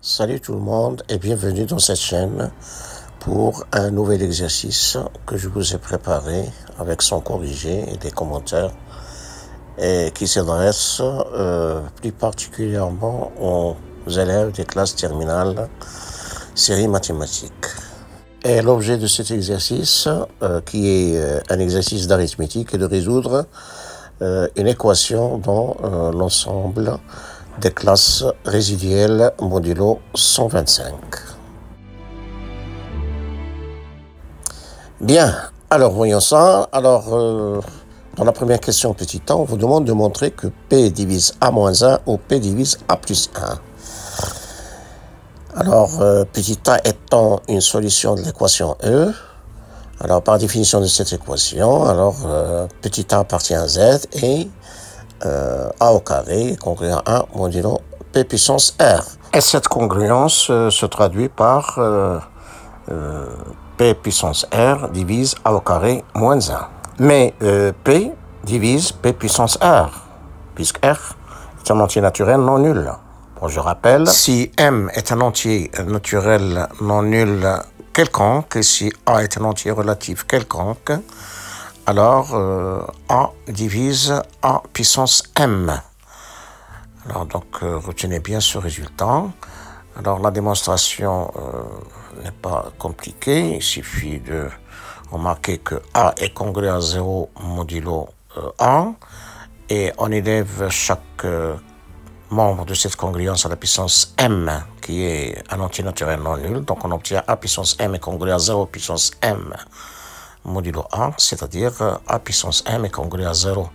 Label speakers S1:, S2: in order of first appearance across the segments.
S1: Salut tout le monde et bienvenue dans cette chaîne pour un nouvel exercice que je vous ai préparé avec son corrigé et des commentaires et qui s'adresse plus particulièrement aux élèves des classes terminales série mathématiques. Et l'objet de cet exercice, qui est un exercice d'arithmétique, est de résoudre une équation dans l'ensemble des classes résiduelles modulo 125. Bien, alors voyons ça. Alors, dans la première question petit a, on vous demande de montrer que P divise A moins 1 ou P divise A plus 1. Alors, petit a étant une solution de l'équation E, alors par définition de cette équation, alors petit a appartient à Z et A au carré, congruent 1 modulo P puissance R. Et cette congruence se traduit par P puissance R divise A au carré moins 1. Mais P divise P puissance R, puisque R est un entier naturel non nul. Bon, je rappelle, si M est un entier naturel non nul quelconque, et si A est un entier relatif quelconque, alors A divise A puissance M. Alors donc retenez bien ce résultat. Alors la démonstration n'est pas compliquée, il suffit de remarquer que A est congruent à 0 modulo A et on élève chaque membre de cette congruence à la puissance M qui est un entier naturel non nul. Donc on obtient A puissance M est congruent à 0 puissance M modulo A, c'est-à-dire A puissance M est congruent à 0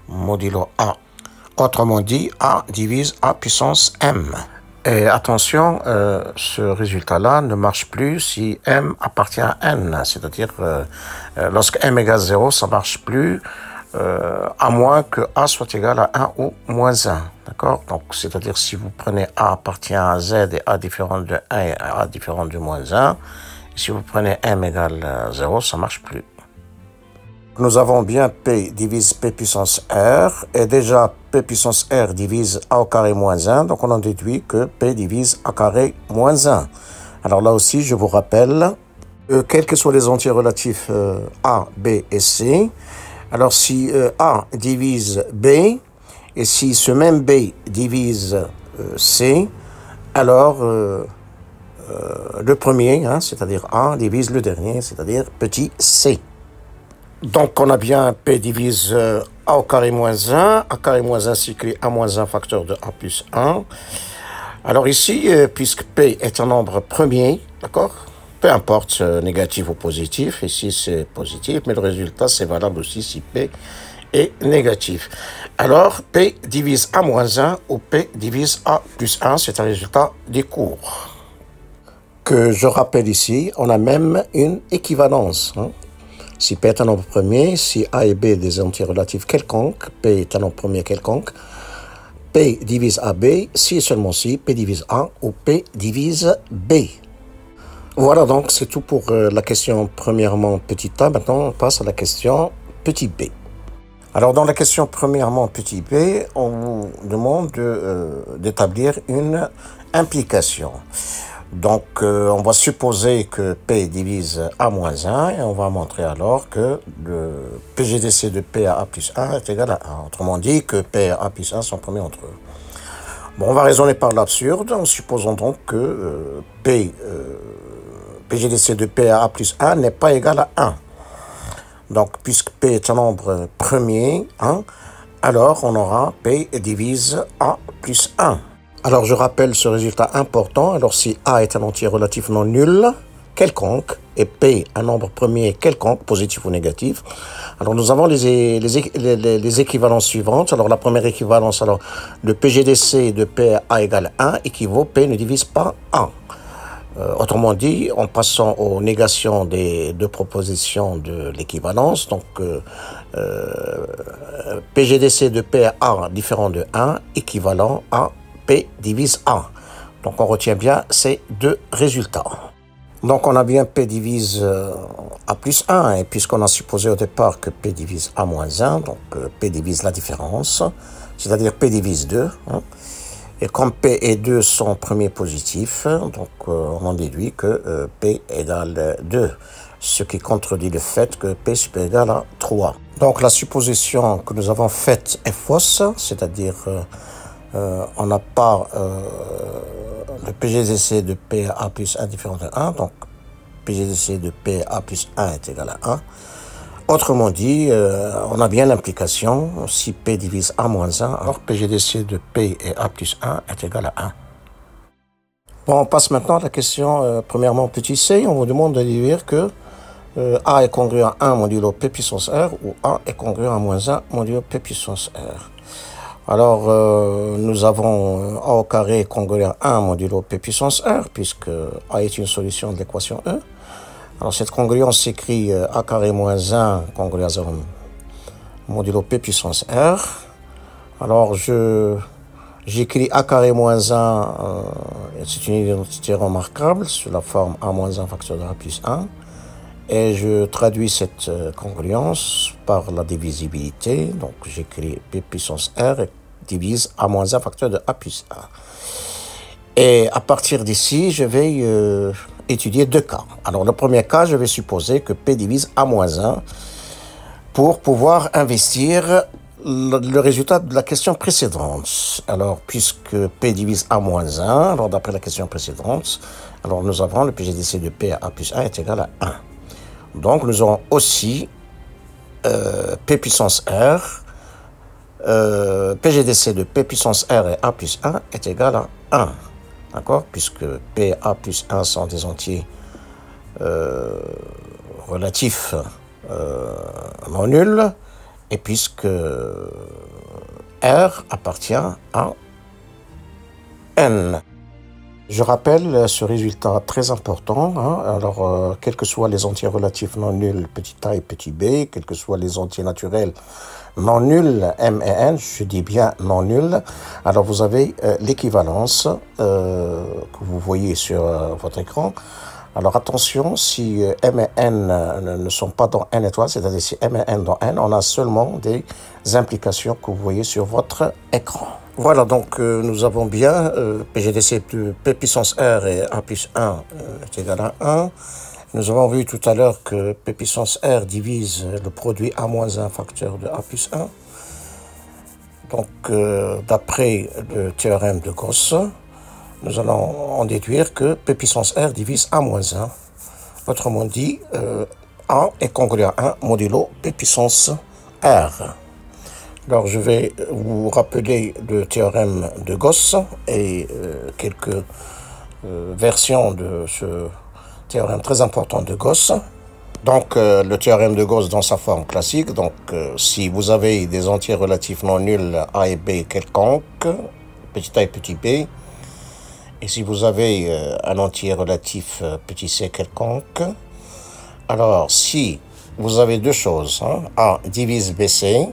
S1: modulo A. Autrement dit, A divise A puissance M. Et attention, ce résultat-là ne marche plus si M appartient à N. C'est-à-dire, lorsque M égale 0, ça ne marche plus, à moins que A soit égal à 1 ou moins 1. D'accord? Donc, c'est-à-dire, si vous prenez A appartient à Z et A différent de 1 et A différent de moins 1, si vous prenez M égale 0, ça ne marche plus. Nous avons bien P divise P puissance R, et déjà P puissance R divise A au carré moins 1, donc on en déduit que P divise A carré moins 1. Alors là aussi, je vous rappelle, quels que soient les entiers relatifs A, B et C, alors si A divise B, et si ce même B divise C, alors le premier, c'est-à-dire A, divise le dernier, c'est-à-dire petit c. Donc on a bien P divise A au carré moins 1, A carré moins 1 s'écrit A moins 1 facteur de A plus 1. Alors ici, puisque P est un nombre premier, d'accord, peu importe négatif ou positif, ici c'est positif, mais le résultat c'est valable aussi si P est négatif. Alors P divise A moins 1 ou P divise A plus 1, c'est un résultat des cours. Que je rappelle ici, on a même une équivalence. Si P est un nombre premier, si A et B des entiers relatifs quelconques, P est un nombre premier quelconque, P divise AB, si et seulement si P divise A ou P divise B. Voilà donc, c'est tout pour la question premièrement petit a. Maintenant, on passe à la question petit b. Alors, dans la question premièrement petit b, on vous demande d'établir une implication. Donc, on va supposer que P divise A moins 1 et on va montrer alors que le PGDC de P à A plus 1 est égal à 1. Autrement dit, que P et A plus 1 sont premiers entre eux. Bon, on va raisonner par l'absurde en supposant donc que PGDC de P à A plus 1 n'est pas égal à 1. Donc, puisque P est un nombre premier, alors on aura P divise A plus 1. Alors, je rappelle ce résultat important. Alors, si A est un entier relatif non nul, quelconque, et P un nombre premier quelconque, positif ou négatif, alors nous avons les équivalences suivantes. Alors, la première équivalence, alors, le PGDC de P à A égale 1 équivaut P ne divise pas A. Autrement dit, en passant aux négations des deux propositions de l'équivalence, donc PGDC de P à A différent de 1 équivalent à P divise A. Donc on retient bien ces deux résultats. Donc on a bien P divise A plus 1, et puisqu'on a supposé au départ que P divise A moins 1, donc P divise la différence, c'est-à-dire P divise 2. Et comme P et 2 sont premiers positifs, donc on en déduit que P égale 2, ce qui contredit le fait que P supérieur égal à 3. Donc la supposition que nous avons faite est fausse, c'est-à-dire on n'a pas le PGDC de PA plus 1 différent de 1, donc PGDC de PA plus 1 est égal à 1. Autrement dit, on a bien l'implication, si P divise A moins 1, alors PGDC de P et A plus 1 est égal à 1. Bon, on passe maintenant à la question, premièrement, petit c, on vous demande de dire que A est congruent à 1 modulo P puissance R ou A est congruent à moins 1 modulo P puissance R. Alors, nous avons A au carré congruent à 1 modulo P puissance R, puisque A est une solution de l'équation E. Alors, cette congruence s'écrit A carré moins 1 congruent à 0 modulo P puissance R. Alors, j'écris A carré moins 1, c'est une identité remarquable, sous la forme A moins 1 facteur de A plus 1. Et je traduis cette congruence par la divisibilité. Donc, j'écris P puissance R et divise A moins 1 facteur de A plus 1. Et à partir d'ici, je vais étudier deux cas. Alors, le premier cas, je vais supposer que P divise A moins 1 pour pouvoir investir le résultat de la question précédente. Alors, puisque P divise A moins 1, alors d'après la question précédente, alors nous avons le PGDC de P à A plus 1 est égal à 1. Donc, nous aurons aussi P puissance R, PGDC de P puissance R et A plus 1 est égal à 1. D'accord? Puisque P et A plus 1 sont des entiers relatifs non nuls, et puisque R appartient à N. Je rappelle ce résultat très important. Alors, quels que soient les entiers relatifs non nuls, petit a et petit b, quels que soient les entiers naturels non nuls, m et n, je dis bien non nuls, alors vous avez l'équivalence que vous voyez sur votre écran. Alors attention, si m et n ne sont pas dans n étoile, c'est-à-dire si m et n dans n, on a seulement des implications que vous voyez sur votre écran. Voilà, donc nous avons bien PGDC de P puissance R et A plus 1 est égal à 1. Nous avons vu tout à l'heure que P puissance R divise le produit A moins 1 facteur de A plus 1. Donc, d'après le théorème de Gauss, nous allons en déduire que P puissance R divise A moins 1. Autrement dit, A est congruent à 1 modulo P puissance R. Alors, je vais vous rappeler le théorème de Gauss et quelques versions de ce théorème très important de Gauss. Donc, le théorème de Gauss dans sa forme classique. Donc, si vous avez des entiers relatifs non nuls A et B quelconques, petit a et petit b, et si vous avez un entier relatif petit c quelconque, alors si vous avez deux choses, A divise BC,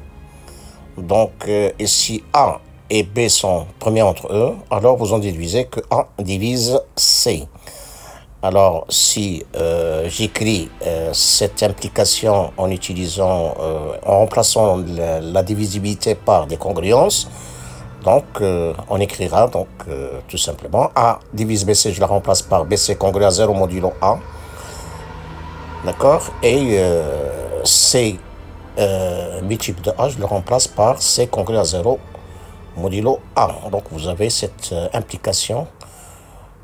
S1: donc, et si A et B sont premiers entre eux, alors vous en déduisez que A divise C. Alors, si j'écris cette implication en utilisant, en remplaçant la divisibilité par des congruences, donc on écrira donc tout simplement A divise BC, je la remplace par BC congruent à 0 modulo A. D'accord? Et C multiple de A, je le remplace par C congruent à 0 modulo A. Donc vous avez cette implication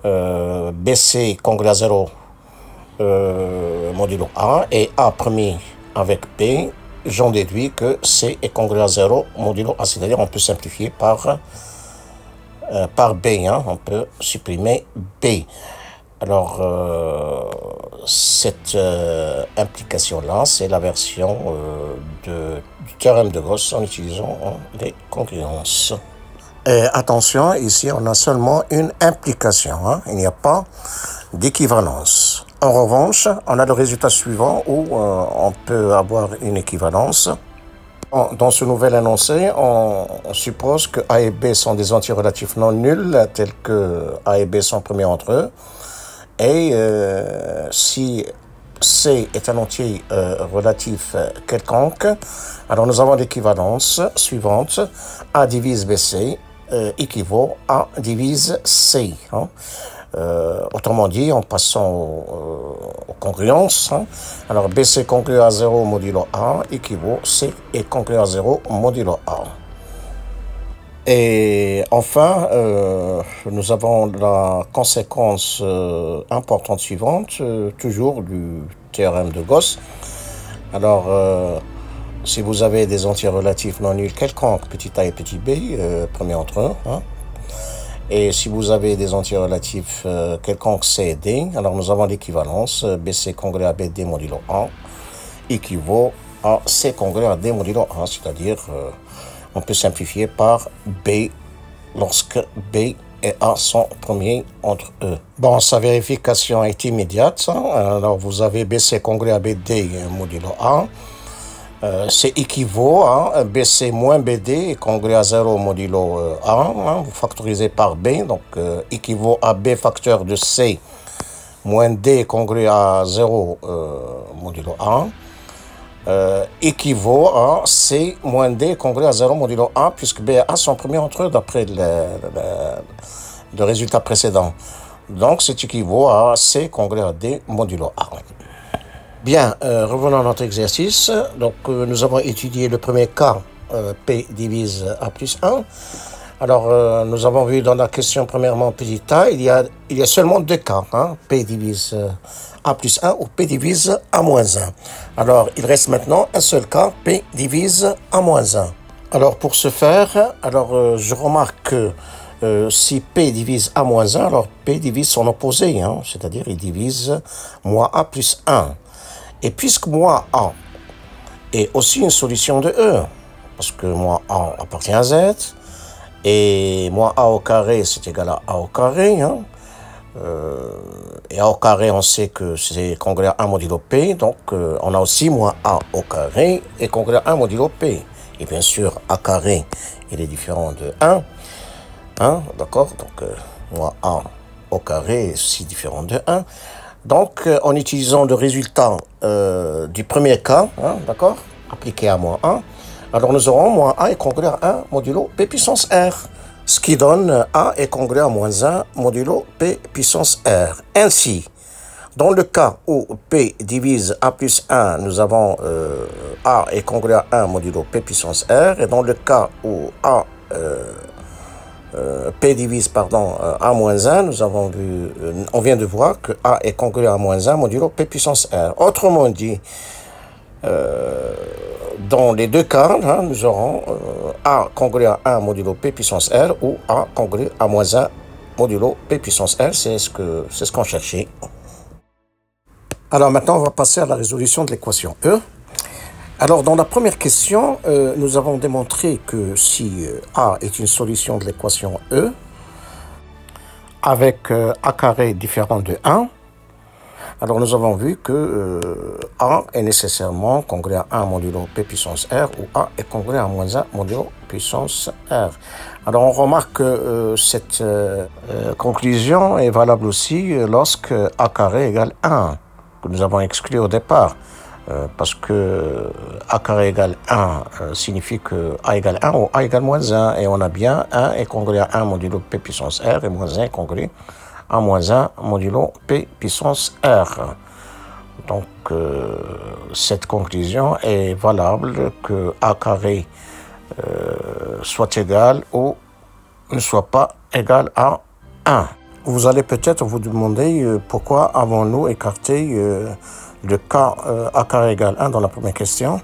S1: BC congruent à 0 modulo A et A premier avec B, j'en déduis que C est congruent à 0 modulo A, c'est-à-dire on peut simplifier par B, on peut supprimer B. Alors, cette implication-là, c'est la version du théorème de Gauss en utilisant les congruences. Et attention, ici, on a seulement une implication, il n'y a pas d'équivalence. En revanche, on a le résultat suivant où on peut avoir une équivalence. Dans ce nouvel énoncé, on suppose que A et B sont des entiers relatifs non nuls, tels que A et B sont premiers entre eux. Et si C est un entier relatif quelconque, alors nous avons l'équivalence suivante. A divise BC, équivaut à divise C. Hein. Autrement dit, en passant aux congruences, hein. Alors BC congru à 0 modulo A équivaut C est congru à 0 modulo A. Et enfin, nous avons la conséquence importante suivante, toujours du théorème de Gauss. Alors, si vous avez des entiers relatifs non nuls quelconques, petit a et petit b, premier entre eux, hein, et si vous avez des entiers relatifs quelconques C et D, alors nous avons l'équivalence BC congrès à BD modulo A équivaut à C congrès à D modulo A, c'est-à-dire on peut simplifier par B lorsque B et A sont premiers entre eux. Bon, sa vérification est immédiate. Hein. Alors vous avez BC congrès à BD modulo A. C'est équivaut à BC moins BD congrès à 0 modulo A, hein, vous factorisez par B, donc équivaut à B facteur de C moins D congrès à 0 modulo A, équivaut à C moins D congrès à 0 modulo A, puisque B et A sont premiers entre eux d'après le résultat précédent. Donc c'est équivaut à C congrès à D modulo A. Bien, revenons à notre exercice. Donc, nous avons étudié le premier cas, P divise A plus 1. Alors, nous avons vu dans la question, premièrement, petit a, il y a seulement deux cas, hein, P divise A plus 1 ou P divise A moins 1. Alors, il reste maintenant un seul cas, P divise A moins 1. Alors, pour ce faire, je remarque que si P divise A moins 1, alors P divise son opposé, hein, c'est-à-dire il divise moins A plus 1. Et puisque moins A est aussi une solution de E, parce que moins A appartient à Z, et moins A au carré, c'est égal à A au carré, hein, et A au carré, on sait que c'est congrès à 1 modulo P, donc on a aussi moins A au carré et congrès à 1 modulo P. Et bien sûr, A carré, il est différent de 1, hein, d'accord, donc moins A au carré est aussi différent de 1. Donc, en utilisant le résultat du premier cas, hein, d'accord, appliqué à moins 1, alors nous aurons moins A est congrès à 1 modulo P puissance R, ce qui donne A est congrès à moins 1 modulo P puissance R. Ainsi, dans le cas où P divise A plus 1, nous avons A est congrès à 1 modulo P puissance R, et dans le cas où A P divise, pardon, A moins 1, nous avons vu, on vient de voir que A est congrès à moins 1 modulo P puissance R. Autrement dit, dans les deux cas, hein, nous aurons A congrès à 1 modulo P puissance R ou A congrès à moins 1 modulo P puissance R, c'est ce qu'on cherchait. Alors maintenant, on va passer à la résolution de l'équation E. Alors, dans la première question, nous avons démontré que si A est une solution de l'équation E, avec A carré différent de 1, alors nous avons vu que A est nécessairement congrès à 1 modulo P puissance R ou A est congrès à moins 1 modulo puissance R. Alors, on remarque que cette conclusion est valable aussi lorsque A carré égale 1, que nous avons exclu au départ. Parce que A carré égale 1 signifie que A égale 1 ou A égale moins 1. Et on a bien 1 est congrès à 1 modulo P puissance R et moins 1 est congrès à moins 1 modulo P puissance R. Donc, cette conclusion est valable que A carré soit égal ou ne soit pas égal à 1. Vous allez peut-être vous demander pourquoi avons-nous écarté le cas A carré égale 1 dans la première question.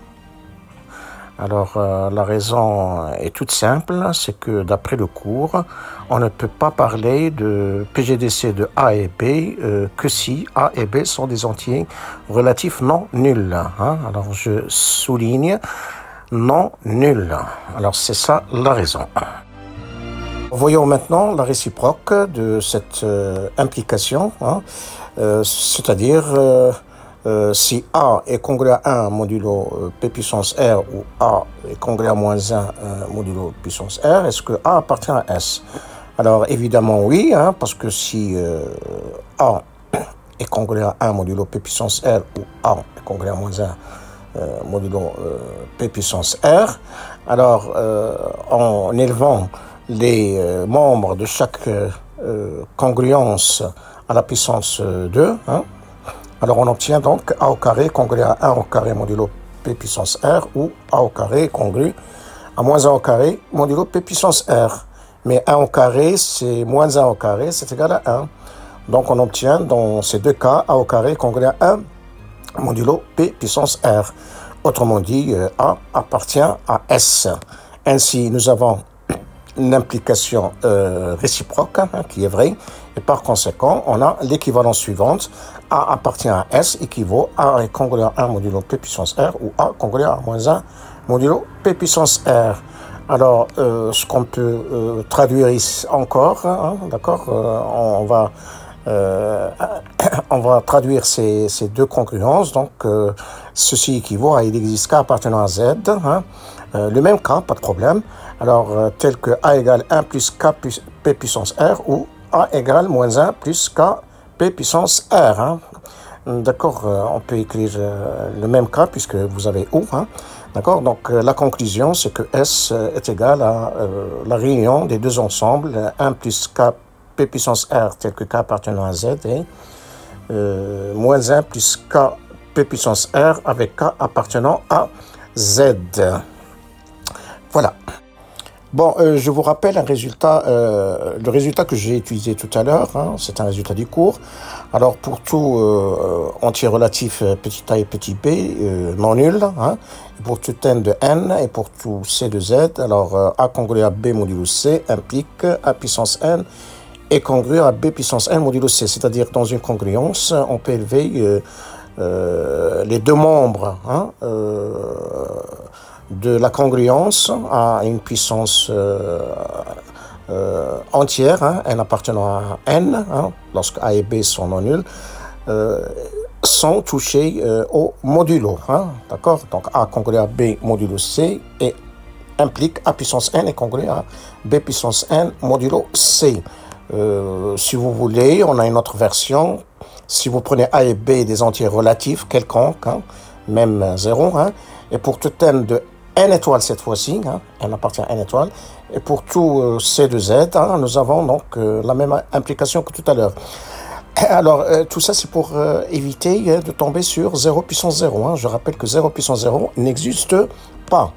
S1: Alors, la raison est toute simple, c'est que d'après le cours, on ne peut pas parler de PGDC de A et B que si A et B sont des entiers relatifs non nuls. Hein? Alors, je souligne non nuls. Alors, c'est ça la raison. Voyons maintenant la réciproque de cette implication, hein? C'est-à-dire si A est congrès à 1 modulo P puissance R ou A est congrès à moins 1 modulo puissance R, est-ce que A appartient à S? Alors évidemment oui, hein, parce que si A est congrès à 1 modulo P puissance R ou A est congrès à moins 1 modulo P puissance R, alors en élevant les membres de chaque congruence à la puissance 2, hein. Alors on obtient donc A au carré congru à 1 au carré modulo P puissance R, ou A au carré congru à moins 1 au carré modulo P puissance R. Mais 1 au carré, c'est moins 1 au carré, c'est égal à 1. Donc on obtient dans ces deux cas A au carré congru à 1 modulo P puissance R. Autrement dit, A appartient à S. Ainsi, nous avons une implication réciproque, hein, qui est vraie, et par conséquent, on a l'équivalence suivante. A appartient à S équivaut A est congru à 1 modulo P puissance R, ou A congru à moins 1 modulo P puissance R. Alors, ce qu'on peut traduire ici encore, hein, d'accord, on va traduire ces deux congruences. Donc, ceci équivaut à il existe K appartenant à Z, hein, le même cas, pas de problème. Alors, tel que A égale 1 plus K plus P puissance R, ou A égale moins 1 plus K P puissance R. Hein. D'accord, on peut écrire le même cas puisque vous avez O. Hein. D'accord, donc la conclusion, c'est que S est égal à la réunion des deux ensembles, 1 plus K P puissance R tel que K appartenant à Z, et moins 1 plus K P puissance R avec K appartenant à Z. Voilà. Bon, je vous rappelle un résultat, le résultat que j'ai utilisé tout à l'heure, hein, c'est un résultat du cours. Alors, pour tout entier relatif petit a et petit b non nul, hein, pour tout n de n et pour tout c de z, alors a congru à b modulo c implique a puissance n est congru à b puissance n modulo c. C'est-à-dire, dans une congruence, on peut élever les deux membres, hein, de la congruence à une puissance entière, hein, n appartenant à n, hein, lorsque a et b sont non nuls, sans toucher au modulo. Hein, d'accord, donc a congru à b modulo c et implique a puissance n est congru à b puissance n modulo c. Si vous voulez, on a une autre version. Si vous prenez a et b des entiers relatifs quelconques, hein, même 0, hein, et pour tout n de n étoile cette fois-ci, hein, n appartient à n étoile, et pour tout c de z, hein, nous avons donc la même implication que tout à l'heure. Alors, tout ça, c'est pour éviter de tomber sur 0 puissance 0. Hein. Je rappelle que 0 puissance 0 n'existe pas.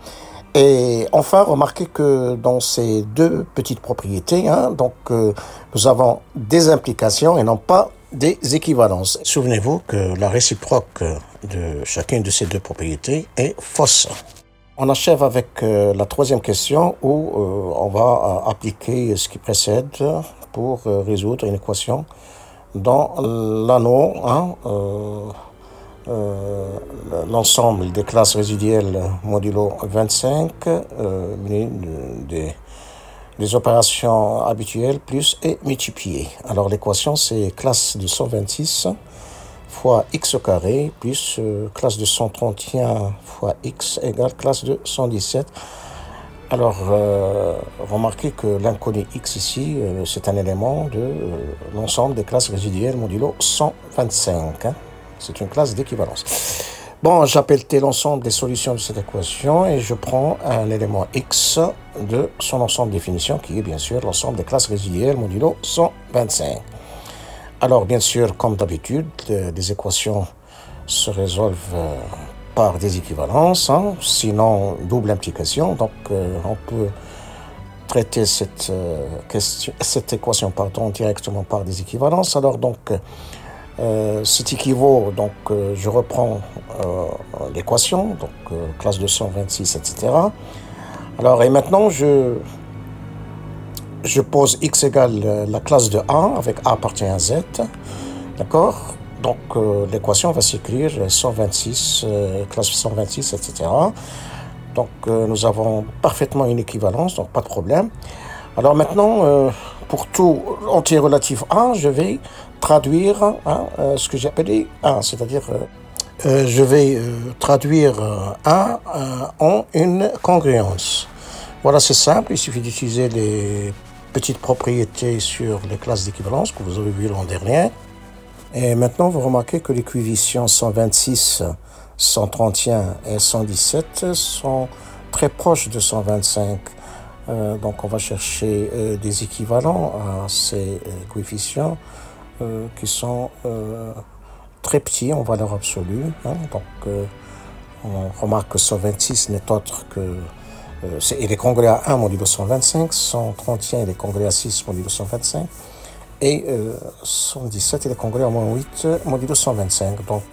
S1: Et enfin, remarquez que dans ces deux petites propriétés, hein, donc, nous avons des implications et non pas des équivalences. Souvenez-vous que la réciproque de chacune de ces deux propriétés est fausse. On achève avec la troisième question où on va appliquer ce qui précède pour résoudre une équation dans l'anneau, hein, l'ensemble des classes résiduelles modulo 25, des opérations habituelles plus et multipliées. Alors l'équation, c'est classe de 126 fois x au carré plus classe de 131 fois x égale classe de 117. Alors, remarquez que l'inconnu x ici, c'est un élément de l'ensemble des classes résiduelles modulo 125. Hein. C'est une classe d'équivalence. Bon, j'appelle T l'ensemble des solutions de cette équation et je prends un élément x de son ensemble de définition qui est bien sûr l'ensemble des classes résiduelles modulo 125. Alors, bien sûr, comme d'habitude, les équations se résolvent par des équivalences, hein, sinon double implication. Donc, on peut traiter cette équation directement par des équivalences. Alors, donc, c'est équivaut, donc, je reprends l'équation, donc, classe de 126, etc. Alors, et maintenant, je pose x égale la classe de A avec A appartient à Z, d'accord? Donc l'équation va s'écrire 126, classe 126, etc. Donc nous avons parfaitement une équivalence, donc pas de problème. Alors maintenant, pour tout entier relatif A, je vais traduire hein, ce que j'ai appelé A, c'est-à-dire je vais traduire A en une congruence. Voilà, c'est simple, il suffit d'utiliser les petites propriétés sur les classes d'équivalence que vous avez vues l'an dernier. Et maintenant, vous remarquez que les coefficients 126, 131 et 117 sont très proches de 125. Donc on va chercher des équivalents à ces coefficients qui sont très petits en valeur absolue. Hein. Donc on remarque que 126 n'est autre que... il est congrès à 1 modulo 125, 131 il est congrès à 6 modulo 125, et 117 il est congrès à moins 8 modulo 125. Donc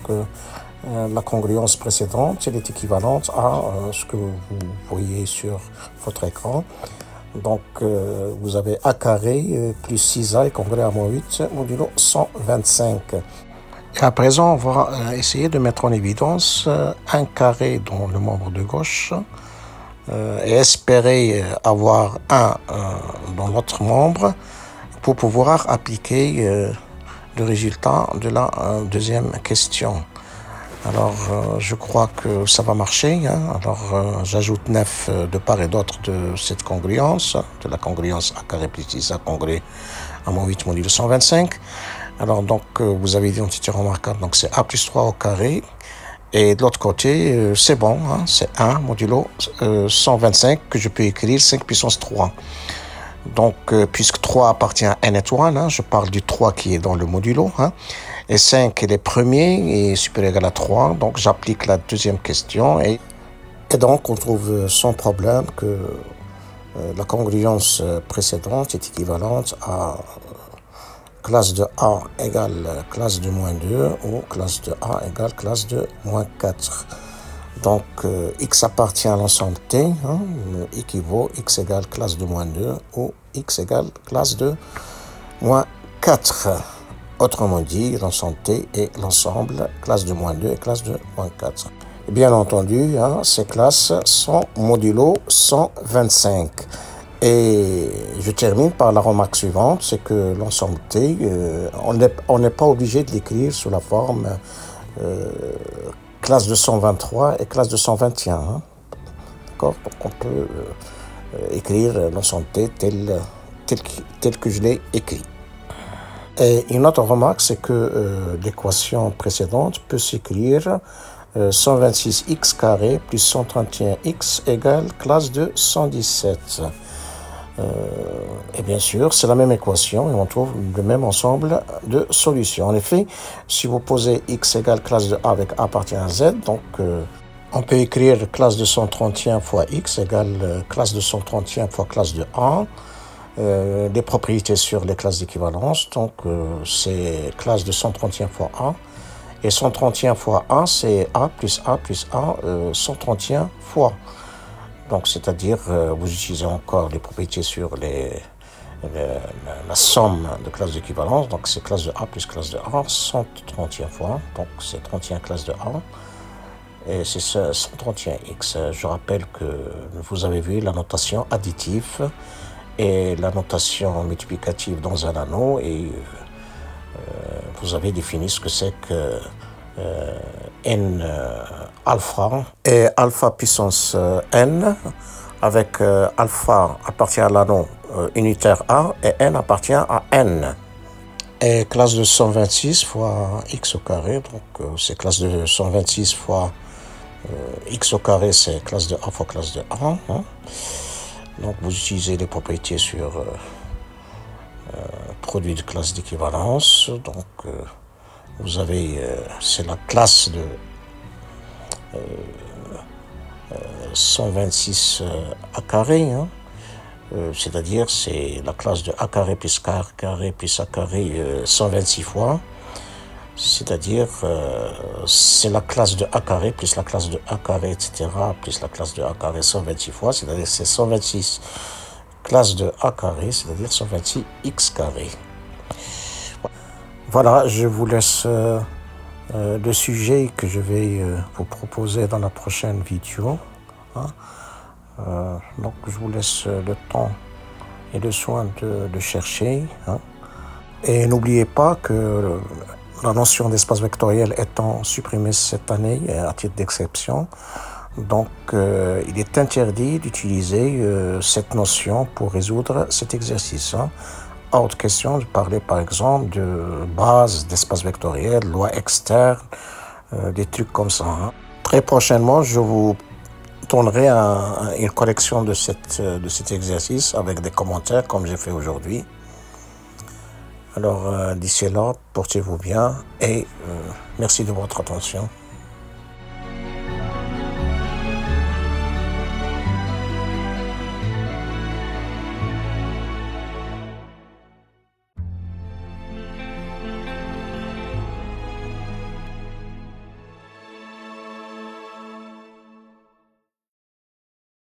S1: la congruence précédente elle est équivalente à ce que vous voyez sur votre écran. Donc vous avez a carré plus 6a est congrès à moins 8 modulo 125. Et à présent, on va essayer de mettre en évidence un carré dans le membre de gauche et espérer avoir un dans l'autre membre pour pouvoir appliquer le résultat de la deuxième question. Alors, je crois que ça va marcher. Hein. Alors, j'ajoute 9 de part et d'autre de cette congruence, de la congruence a carré plus 10a congrès à moins 8 modulo 125. Alors, donc, vous avez l'identité remarquable, donc c'est a plus 3 au carré. Et de l'autre côté, c'est bon, hein, c'est 1 modulo 125 que je peux écrire 5 puissance 3. Donc, puisque 3 appartient à n étoile, hein, je parle du 3 qui est dans le modulo, hein, et 5 est le premier et supérieur ou égal à 3. Donc, j'applique la deuxième question et donc, on trouve sans problème que la congruence précédente est équivalente à classe de A égale classe de moins 2 ou classe de A égale classe de moins 4. Donc, x appartient à l'ensemble T, hein, équivaut x égale classe de moins 2 ou x égale classe de moins 4. Autrement dit, l'ensemble T est l'ensemble classe de moins 2 et classe de moins 4. Et bien entendu, hein, ces classes sont modulo 125. Et je termine par la remarque suivante, c'est que l'ensemble T, on n'est pas obligé de l'écrire sous la forme classe de 123 et classe de 121. Hein. D'accord? Donc on peut écrire l'ensemble T tel que je l'ai écrit. Et une autre remarque, c'est que l'équation précédente peut s'écrire 126x carré plus 131x égale classe de 117. Et bien sûr, c'est la même équation et on trouve le même ensemble de solutions. En effet, si vous posez x égale classe de A avec A appartient à Z, donc on peut écrire classe de 131 fois x égale classe de 131 fois classe de A. Des propriétés sur les classes d'équivalence, donc c'est classe de 131 fois A. Et 131 fois A, c'est A plus A plus A 131 fois. Donc, c'est-à-dire, vous utilisez encore les propriétés sur la somme de classes d'équivalence. Donc, c'est classe de A plus classe de A, 131 fois. Donc, c'est 31 classes de A. Et c'est 131x. Je rappelle que vous avez vu la notation additive et la notation multiplicative dans un anneau. Et vous avez défini ce que c'est que n alpha et alpha puissance n avec alpha appartient à l'anneau unitaire A et n appartient à n. Et classe de 126 fois x au carré, donc c'est classe de 126 fois x au carré, c'est classe de A fois classe de A. Hein. Donc vous utilisez les propriétés sur produit de classe d'équivalence. Donc vous avez, c'est la classe de 126 A carré, hein. C'est-à-dire c'est la classe de A carré plus A carré plus A carré 126 fois. C'est-à-dire c'est la classe de A carré plus la classe de A carré, etc., plus la classe de A carré 126 fois. C'est-à-dire c'est 126 classe de A carré, c'est-à-dire 126 x carré. Voilà, je vous laisse le sujet que je vais vous proposer dans la prochaine vidéo. Hein. Donc, je vous laisse le temps et le soin de chercher. Hein. Et n'oubliez pas que la notion d'espace vectoriel étant supprimée cette année à titre d'exception, donc il est interdit d'utiliser cette notion pour résoudre cet exercice. Hein. Hors de question de parler par exemple de base d'espace vectoriel, loi externe, des trucs comme ça. Hein. Très prochainement, je vous tournerai une collection de cet exercice avec des commentaires comme j'ai fait aujourd'hui. Alors, d'ici là, portez-vous bien et merci de votre attention.